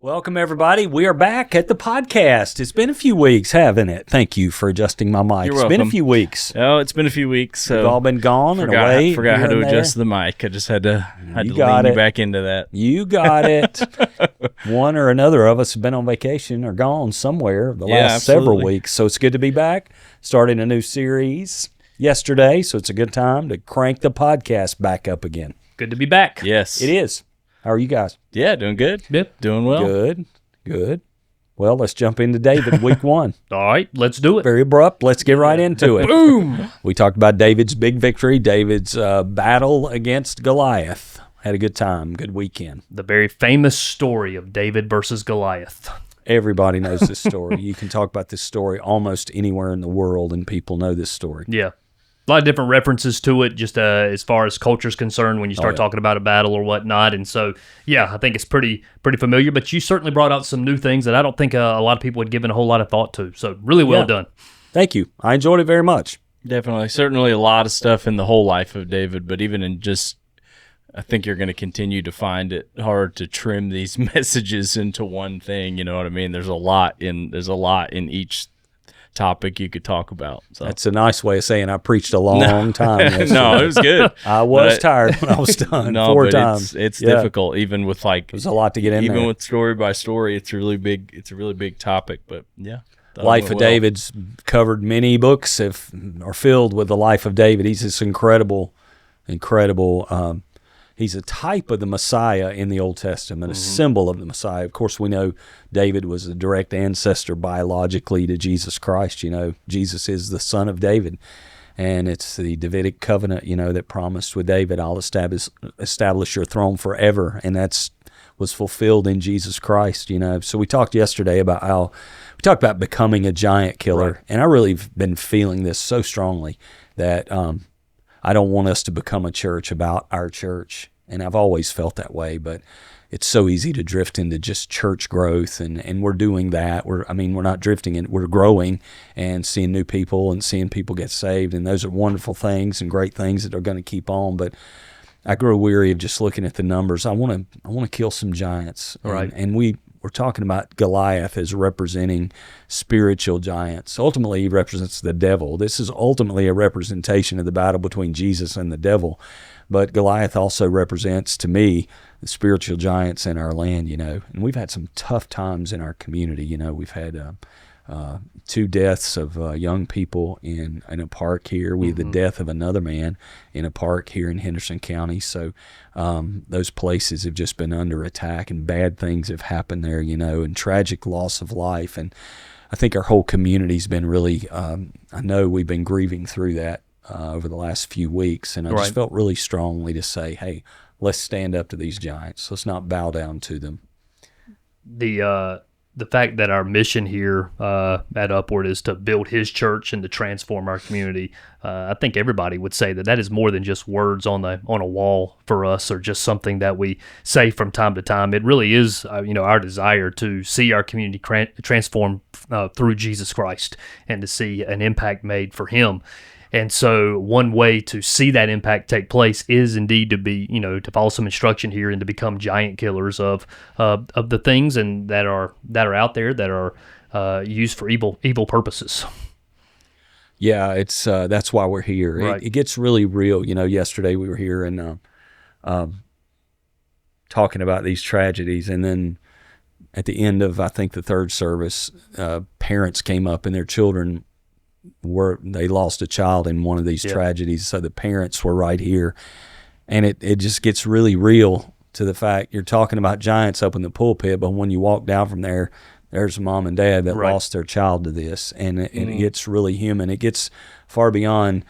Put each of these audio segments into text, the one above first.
Welcome, everybody. We are back at the podcast. It's been a few weeks, haven't it? Thank you for adjusting my mic. You're It's been a welcome. few weeks. Oh, it's been a few weeks. So We've all been gone and away. Forgot how here to and adjust there. the mic. I just had to got lean it. you back into that. You got it. One or another of us have been on vacation or gone somewhere the last several absolutely. weeks. So it's good to be back, starting a new series yesterday. So it's a good time to crank the podcast back up again. Good to be back. Yes. It is. How are you guys? Yeah, doing good. Yep. Doing well. Good. Well, let's jump into David week one. All right, let's do it. Very abrupt. Let's get right into it. Boom. We talked about David's big victory, David's battle against Goliath. Had a good time, good weekend. The very famous story of David versus Goliath. Everybody knows this story. You can talk about this story almost anywhere in the world, and people know this story. Yeah. A lot of different references to it, just as far as culture's concerned, when you start talking about a battle or whatnot. And so, yeah, I think it's pretty familiar. But you certainly brought out some new things that I don't think a lot of people had given a whole lot of thought to. So, really well done. Thank you. I enjoyed it very much. Definitely. Certainly a lot of stuff in the whole life of David, but even in just, I think you're going to continue to find it hard to trim these messages into one thing. You know what I mean? There's a lot in each topic you could talk about. So. That's a nice way of saying I preached a long time yesterday. No, it was good. I was But tired when I was done No, four but times. it's Yeah. difficult, even with There's a lot to get in even there. with story by story. It's a really big topic. But yeah, thought it Life went of well. David's covered many books are filled with the life of David. He's this incredible. He's a type of the Messiah in the Old Testament, a symbol of the Messiah. Of course, we know David was a direct ancestor biologically to Jesus Christ. You know, Jesus is the son of David, and it's the Davidic covenant, you know, that promised with David, I'll establish your throne forever, and that's was fulfilled in Jesus Christ, you know. So we talked yesterday about becoming a giant killer, and I really have been feeling this so strongly that I don't want us to become a church about our church, and I've always felt that way, but it's so easy to drift into just church growth, and we're doing that. We're not drifting in, we're growing and seeing new people and seeing people get saved, and those are wonderful things and great things that are going to keep on, but I grow weary of just looking at the numbers. I want to kill some giants. Right. And we're talking about Goliath as representing spiritual giants. Ultimately, he represents the devil. This is ultimately a representation of the battle between Jesus and the devil. But Goliath also represents, to me, the spiritual giants in our land, you know. And we've had some tough times in our community. You know, we've had 2 deaths of young people in a park here. We had the death of another man in a park here in Henderson County. So those places have just been under attack, and bad things have happened there, you know, and tragic loss of life. And I think our whole community's been really, I know we've been grieving through that over the last few weeks. And I just felt really strongly to say, hey, let's stand up to these giants. Let's not bow down to them. The fact that our mission here at Upward is to build His church and to transform our community, I think everybody would say that is more than just words on a wall for us, or just something that we say from time to time. It really is, our desire to see our community transform through Jesus Christ and to see an impact made for Him. And so one way to see that impact take place is indeed to be, to follow some instruction here and to become giant killers of the things and that are out there that are used for evil purposes. Yeah, it's that's why we're here. Right. It gets really real. You know, yesterday we were here and talking about these tragedies, and then at the end of, I think, the third service, parents came up and their children they lost a child in one of these tragedies, so the parents were right here, and it just gets really real to the fact you're talking about giants up in the pulpit, but when you walk down from there, there's mom and dad that lost their child to this, and it gets really human. It gets far beyond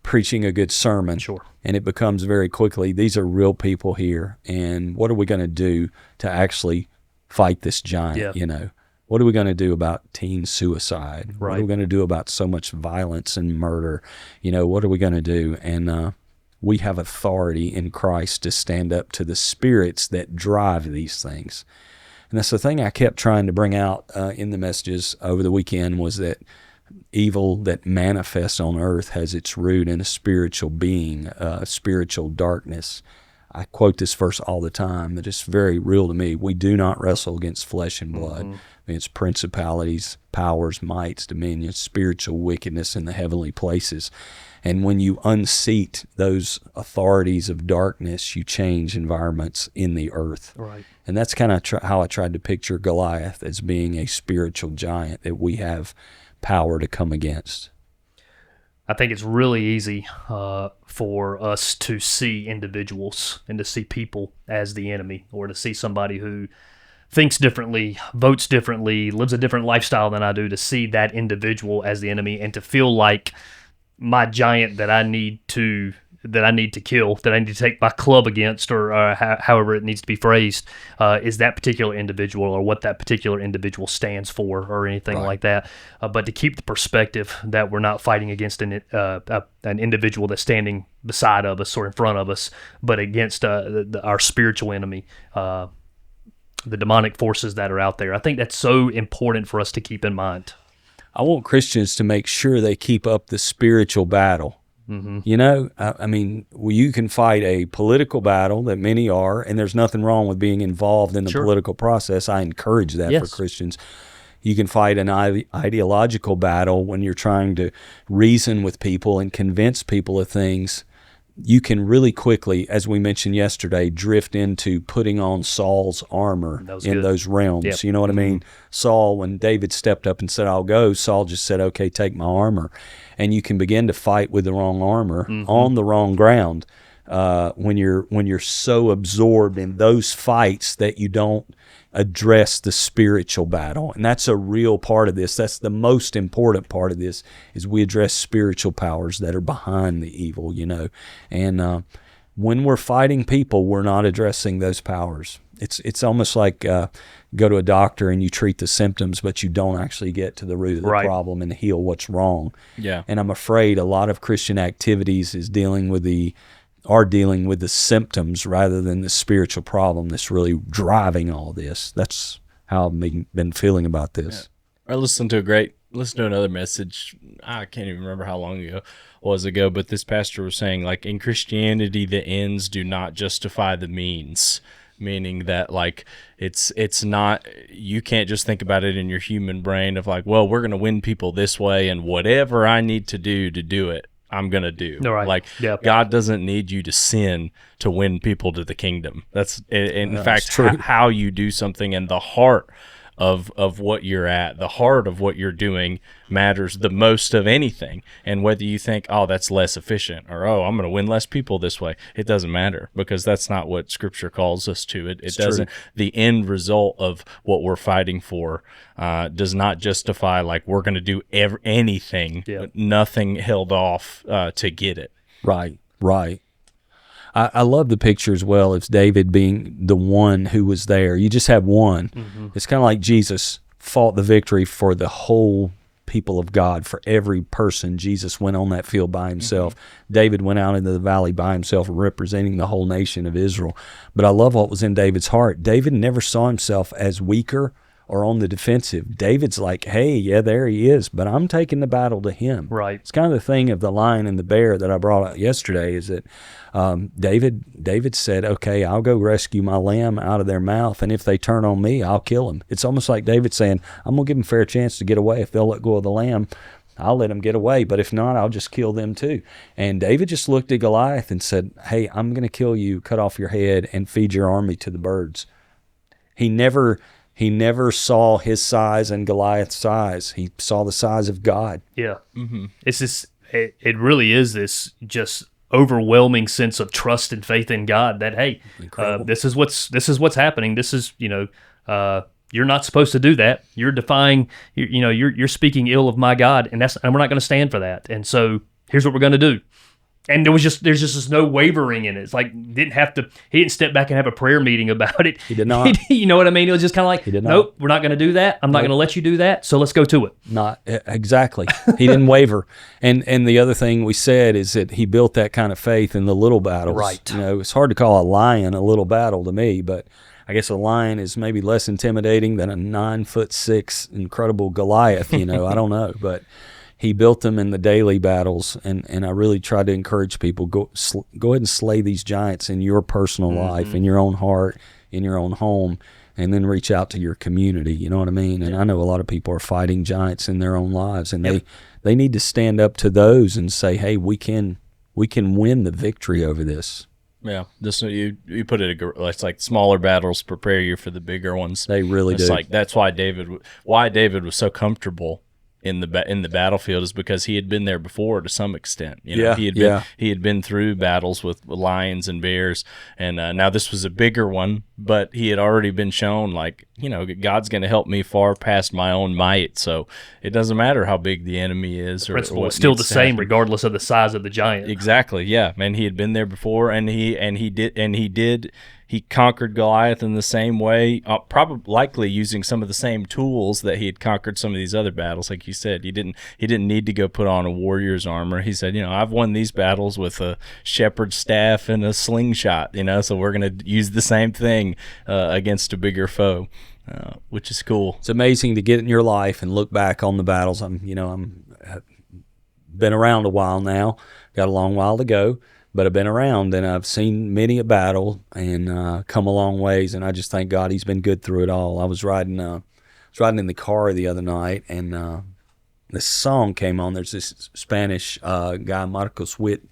preaching a good sermon, and it becomes very quickly, these are real people here, and what are we going to do to actually fight this giant, you know? What are we going to do about teen suicide? What are we going to do about so much violence and murder? You know, what are we going to do? And we have authority in Christ to stand up to the spirits that drive these things. And that's the thing I kept trying to bring out in the messages over the weekend, was that evil that manifests on earth has its root in a spiritual being, spiritual darkness. I quote this verse all the time, that it's very real to me. We do not wrestle against flesh and blood, against principalities, powers, mights, dominions, spiritual wickedness in the heavenly places. And when you unseat those authorities of darkness, you change environments in the earth. Right. And that's kind of how I tried to picture Goliath, as being a spiritual giant that we have power to come against. I think it's really easy for us to see individuals and to see people as the enemy, or to see somebody who thinks differently, votes differently, lives a different lifestyle than I do, to see that individual as the enemy, and to feel like my giant that I need to kill, that I need to take my club against, or however it needs to be phrased, is that particular individual, or what that particular individual stands for, or anything like that. But to keep the perspective that we're not fighting against an individual that's standing beside of us or in front of us, but against our spiritual enemy, the demonic forces that are out there. I think that's so important for us to keep in mind. I want Christians to make sure they keep up the spiritual battle. You know, I mean, you can fight a political battle, that many are, and there's nothing wrong with being involved in the political process. I encourage that for Christians. You can fight an ideological battle when you're trying to reason with people and convince people of things. You can really quickly, as we mentioned yesterday, drift into putting on Saul's armor in those realms. Yep. You know what I mean? Saul, when David stepped up and said, I'll go, Saul just said, okay, take my armor. And you can begin to fight with the wrong armor on the wrong ground when you're so absorbed in those fights that you don't address the spiritual battle. And that's a real part of this. That's the most important part of this, is we address spiritual powers that are behind the evil, you know. And when we're fighting people, we're not addressing those powers. It's almost like go to a doctor and you treat the symptoms, but you don't actually get to the root of the problem and heal what's wrong. Yeah. And I'm afraid a lot of Christian activities is dealing with the symptoms rather than the spiritual problem that's really driving all this. That's how I've been feeling about this. Yeah. I listened to another message. I can't even remember how long ago it was, but this pastor was saying, like, in Christianity, the ends do not justify the means. Meaning that, like, it's not, you can't just think about it in your human brain of like, well, we're going to win people this way, and whatever I need to do it, I'm going to do. Right. Like, God doesn't need you to sin to win people to the kingdom. That's, in fact, how you do something, and the heart of what you're at, the heart of what you're doing matters the most of anything. And whether you think, oh, that's less efficient, or, oh, I'm going to win less people this way, it doesn't matter, because that's not what Scripture calls us to. It doesn't. The end result of what we're fighting for does not justify, like, we're going to do anything, but nothing held off to get it. Right. I love the picture as well of David being the one who was there. You just have one. It's kind of like Jesus fought the victory for the whole people of God, for every person. Jesus went on that field by himself. David went out into the valley by himself, representing the whole nation of Israel. But I love what was in David's heart. David never saw himself as weaker or on the defensive. David's like, hey, yeah, there he is, but I'm taking the battle to him. Right. It's kind of the thing of the lion and the bear that I brought up yesterday, is that David said, okay, I'll go rescue my lamb out of their mouth, and if they turn on me, I'll kill them. It's almost like David saying, I'm going to give them a fair chance to get away. If they'll let go of the lamb, I'll let them get away, but if not, I'll just kill them too. And David just looked at Goliath and said, hey, I'm going to kill you, cut off your head, and feed your army to the birds. He never saw his size and Goliath's size. He saw the size of God. Yeah. It's this. It really is this just overwhelming sense of trust and faith in God that, hey, this is what's happening. This is, you're not supposed to do that. You're defying. You're speaking ill of my God, and we're not going to stand for that. And so here's what we're going to do. And there's just no wavering in it. It's like he didn't step back and have a prayer meeting about it. He did not. You know what I mean? It was just kind of like, nope, we're not going to do that. I'm not going to let you do that. So let's go to it. Not exactly. He didn't waver. And the other thing we said is that he built that kind of faith in the little battles. Right. It's hard to call a lion a little battle to me, but I guess a lion is maybe less intimidating than a 9'6" incredible Goliath. I don't know, but he built them in the daily battles, and I really try to encourage people, go ahead and slay these giants in your personal life, in your own heart, in your own home, and then reach out to your community. You know what I mean? And I know a lot of people are fighting giants in their own lives, and they need to stand up to those and say, hey, we can win the victory over this. Yeah, this you put it. It's like smaller battles prepare you for the bigger ones. They really do. Like that's why David was so comfortable in the battlefield, is because he had been there before to some extent. You know, he had been through battles with lions and bears, and now this was a bigger one. But he had already been shown, like, you know, God's going to help me far past my own might. So it doesn't matter how big the enemy is. The principle is still the same, regardless of the size of the giant. Exactly. Yeah, man. He had been there before, and he conquered Goliath in the same way, probably likely using some of the same tools that he had conquered some of these other battles. Like you said, he didn't need to go put on a warrior's armor. He said, you know, I've won these battles with a shepherd's staff and a slingshot. You know, so we're going to use the same thing against a bigger foe, which is cool. It's amazing to get in your life and look back on the battles. I'm been around a while now, got a long while to go. But I've been around, and I've seen many a battle and come a long ways, and I just thank God he's been good through it all. I was riding in the car the other night, and this song came on. There's this Spanish guy, Marcos Witt,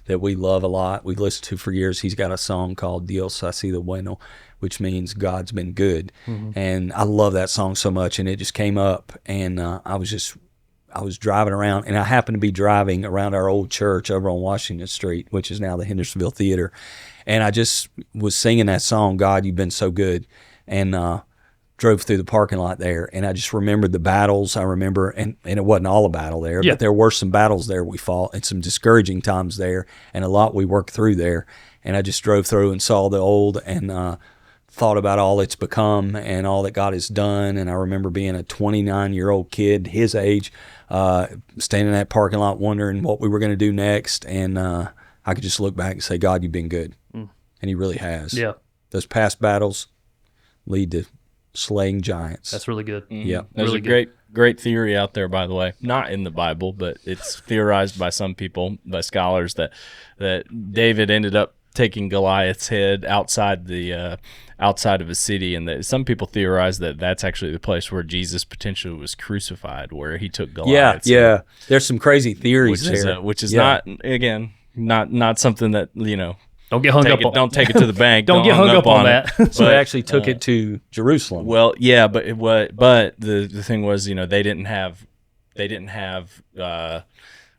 that we love a lot. We've listened to for years. He's got a song called Dios ha sido bueno, which means God's been good. Mm-hmm. And I love that song so much, and it just came up, and I was driving around, and I happened to be driving around our old church over on Washington Street, which is now the Hendersonville Theater. And I just was singing that song, God, You've Been So Good, and drove through the parking lot there. And I just remembered the battles. I remember, and it wasn't all a battle there, but there were some battles there we fought and some discouraging times there and a lot we worked through there. And I just drove through and saw the old and thought about all it's become and all that God has done. And I remember being a 29-year-old kid, his age, standing in that parking lot wondering what we were going to do next. And I could just look back and say, God, you've been good. And he really has. Yeah. Those past battles lead to slaying giants. That's really good. Mm-hmm. Yeah. There's really a great theory out there, by the way, not in the Bible, but it's theorized by some people, by scholars, that David ended up taking Goliath's head outside of a city, and that some people theorize that that's actually the place where Jesus potentially was crucified, where he took Goliath's head. Yeah. There's some crazy theories there. Which is not, again, not something that, you know, don't get hung up on. Don't take it to the bank. Don't get hung up on that. So they actually took it to Jerusalem. Well, yeah, but the thing was, you know, they didn't have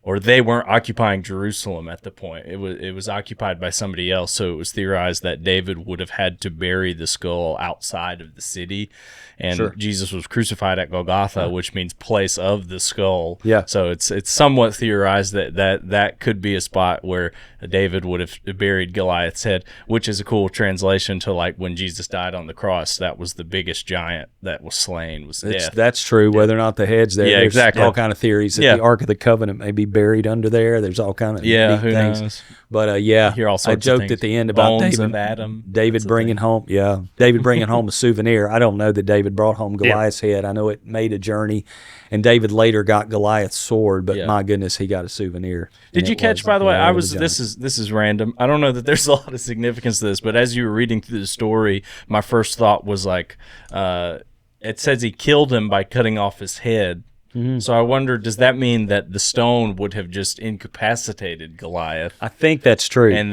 or they weren't occupying Jerusalem at the point. It was occupied by somebody else. So it was theorized that David would have had to bury the skull outside of the city, and Jesus was crucified at Golgotha, which means place of the skull. Yeah. So it's somewhat theorized that could be a spot where David would have buried Goliath's head, which is a cool translation to, like, when Jesus died on the cross. That was the biggest giant that was slain, was death. That's true. Whether or not the head's there, there's exactly. all kind of theories that the Ark of the Covenant may be buried under there. There's all kind of neat who things. Knows? But I joked at the end about David bringing home a souvenir. I don't know that David brought home Goliath's head. I know it made a journey, and David later got Goliath's sword. But my goodness, he got a souvenir. Did you catch? By the way, this is random. I don't know that there's a lot of significance to this, but as you were reading through the story, my first thought was like, it says he killed him by cutting off his head. Mm-hmm. So I wonder, does that mean that the stone would have just incapacitated Goliath? I think that's true. I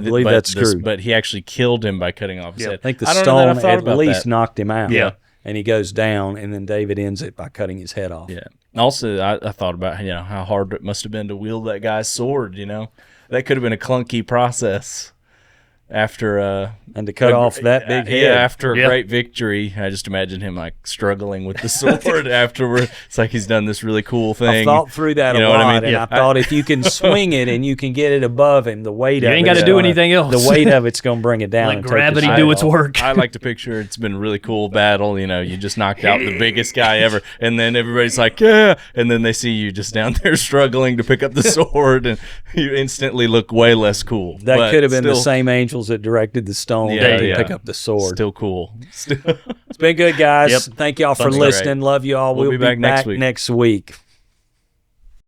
believe that's true. But he actually killed him by cutting off his head. I think the stone at least knocked him out. Yeah. And he goes down, and then David ends it by cutting his head off. Yeah. Also, I thought about, you know, how hard it must have been to wield that guy's sword. You know, that could have been a clunky process. After and to cut off that big head. After a great victory, I just imagine him like struggling with the sword afterward. It's like he's done this really cool thing. I thought through that a lot, and I thought if you can swing it and you can get it above him, the weight of it, you ain't got to do anything else. The weight of it's going to bring it down. Let gravity do its work. I like to picture it's been a really cool battle. You know, you just knocked out the biggest guy ever, and then everybody's like, yeah, and then they see you just down there struggling to pick up the sword, and you instantly look way less cool. That could have been the same angel that directed the stone to pick up the sword. Still cool. It's been good, guys. Thank y'all for listening. Love you all. We'll be back next week.